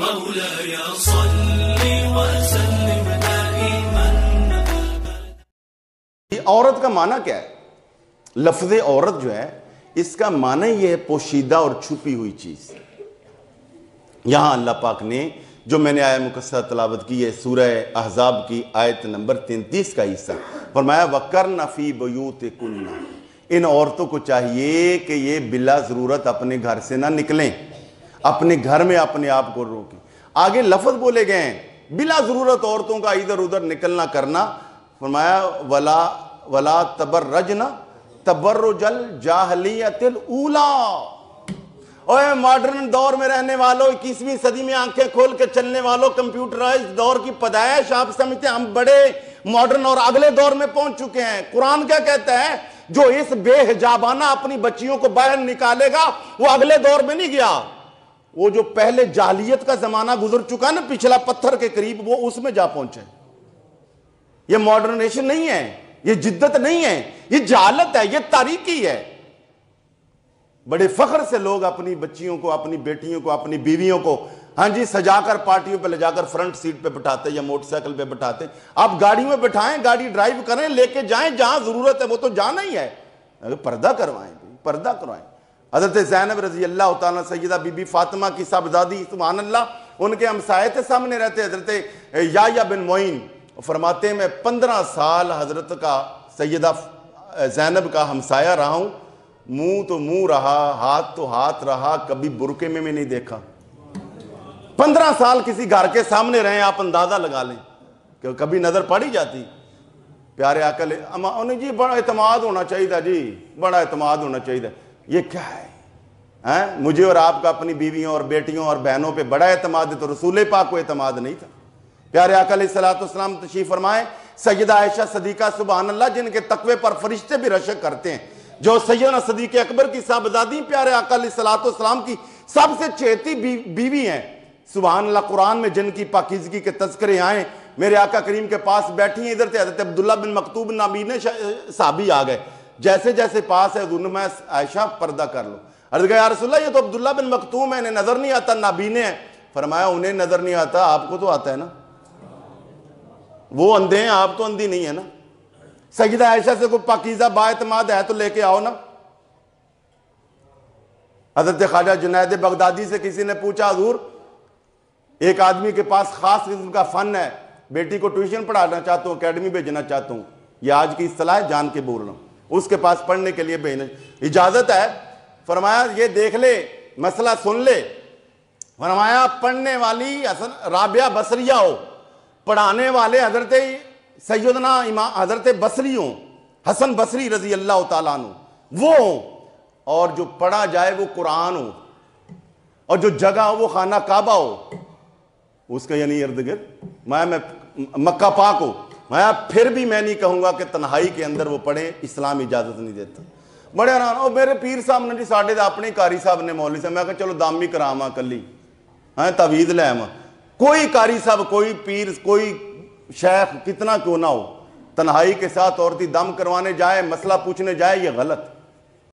مولاي صل وسلم دائما. عورت کا معنی کیا ہے؟ لفظ عورت جو ہے اس کا معنی یہ ہے پوشیدہ اور چھپی ہوئی چیز. یہاں اللہ پاک نے جو میں نے آیت مقدسہ تلاوت کی ہے سورہ احزاب کی آیت نمبر 33 کا حصہ فرمایا وَقَرْنَ فِي بُيُوتِكُنَّ. ان عورتوں کو چاہیے کہ یہ بلا ضرورت اپنے گھر سے نہ نکلیں, اپنے گھر میں اپنے آپ کو روکیں. آگے لفظ بولے گئے ہیں بلا ضرورت عورتوں کا ادھر ادھر نکلنا کرنا. فرمایا وَلَا تَبَرَّجْنَ تَبَرُّجَ الْجَاهِلِيَّةِ الْأُولَىٰ. اوے ماڈرن دور میں رہنے والوں, 21ویں صدی میں آنکھیں کھول کے چلنے والوں, کمپیوٹرائز دور کی پیدائش آپ سمجھتے ہیں ہم بڑے ماڈرن اور اگلے دور میں پہنچ چکے ہیں. قرآن کیا کہتا ہے؟ جو اس بے حجابانہ اپنی بچیوں کو باہر نکالے گا وہ اگلے دور میں نہیں گیا, وہ جو پہلے جاہلیت کا زمانہ گزر چکا نا پچھلا پتھر کے قریب, وہ اس میں جا پہنچے. یہ ماڈرنیشن نہیں ہے, یہ جدت نہیں ہے, یہ جہالت ہے, یہ تاریکی ہے. بڑے فخر سے لوگ اپنی بچیوں کو, اپنی بیٹیوں کو, اپنی بیویوں کو ہاں جی سجا کر پارٹیوں پہ لے جا کر فرنٹ سیٹ پہ بٹھاتے یا موٹر سائیکل پہ بٹھاتے. آپ گاڑی میں بٹھائیں, گاڑی ڈرائیو کریں, لے کے جائیں جہاں ضرورت ہے, وہ تو جانا ہی ہے. پردہ کروائیں, پردہ کروائیں. حضرت زینب رضی اللہ تعالیٰ سیدہ بی بی فاطمہ کی صاحبزادی سبحان اللہ, ان کے ہمسائے تھے سامنے رہتے حضرت یحییٰ بن معین, فرماتے ہیں میں 15 سال حضرت کا سیدہ زینب کا ہمسایہ رہا ہوں, منہ تو منہ رہا, ہاتھ تو ہاتھ رہا, کبھی برقعے میں نہیں دیکھا. 15 سال کسی گھر کے سامنے رہے, آپ اندازہ لگا لیں کہ کبھی نظر پڑ ہی جاتی. پیارے آقا انہیں جی بڑا اعتماد ہونا چاہیے جی, بڑا اعتماد ہونا چاہیے. یہ کیا ہے؟ مجھے اور آپ کا اپنی بیویوں اور بیٹیوں اور بہنوں پہ بڑا اعتماد ہے, تو رسول پاک کو اعتماد نہیں تھا. پیارے آقا علیہ السلام تشریف فرمائیں, سیدہ عائشہ صدیقہ سبحان اللہ جن کے تقوی پر فرشتے بھی رشک کرتے ہیں, جو سیدنا صدیق اکبر کی صاحبزادی پیارے آقا علیہ السلام کی سب سے چہتی بیوی ہیں سبحان اللہ. قرآن میں جن کی پاکیزگی کے تذکرے آئیں, میرے آقا کریم کے پاس بیٹھی ہیں, ادھر تھے حضرت عبداللہ بن مکتوب نابینے صحابی آ گئے, جیسے جیسے پاس ہے حضور نے میں عائشہ پردہ کر لو. عرض کہا یا رسول اللہ یہ تو عبداللہ بن مکتوم ہے, انہیں نظر نہیں آتا, نابینے ہیں. فرمایا انہیں نظر نہیں آتا, آپ کو تو آتا ہے نا, وہ اندھے ہیں, آپ تو اندھی نہیں ہے نا. سیدہ عائشہ سے کوئی پاکیزہ با اعتماد ہے تو لے کے آؤ نا. حضرت خواجہ جنید بغدادی سے کسی نے پوچھا حضور ایک آدمی کے پاس خاص قسم کا فن ہے, بیٹی کو ٹیوشن پڑھانا چاہتا ہوں, اکیڈمی بھیجنا چاہتا ہوں, یہ آج کی اصطلاح ہے جان کے بول رہا ہوں, اس کے پاس پڑھنے کے لیے بھیجنا اجازت ہے؟ فرمایا یہ دیکھ لے, مسئلہ سن لے. فرمایا پڑھنے والی رابعہ بصریہ ہو, پڑھانے والے حضرت سیدنا امام حضرت بصری ہوں, حسن بصری رضی اللہ تعالیٰ عنہ وہ ہوں, اور جو پڑھا جائے وہ قرآن ہو, اور جو جگہ ہو وہ خانہ کعبہ ہو, اس کا یعنی ارد گرد میں مکہ پاک ہو. میں پھر بھی میں نہیں کہوں گا کہ تنہائی کے اندر وہ پڑھیں, اسلام اجازت نہیں دیتا. بڑے حیران ہو, میرے پیر صاحب نے جی ساڑھے اپنے قاری صاحب نے مولوی صاحب, میں کہا چلو دامی کراما کلی تعویذ لے آواں. کوئی قاری صاحب, کوئی پیر, کوئی شیخ کتنا کیوں نہ ہو, تنہائی کے ساتھ عورتی دم کروانے جائے, مسئلہ پوچھنے جائے, یہ غلط.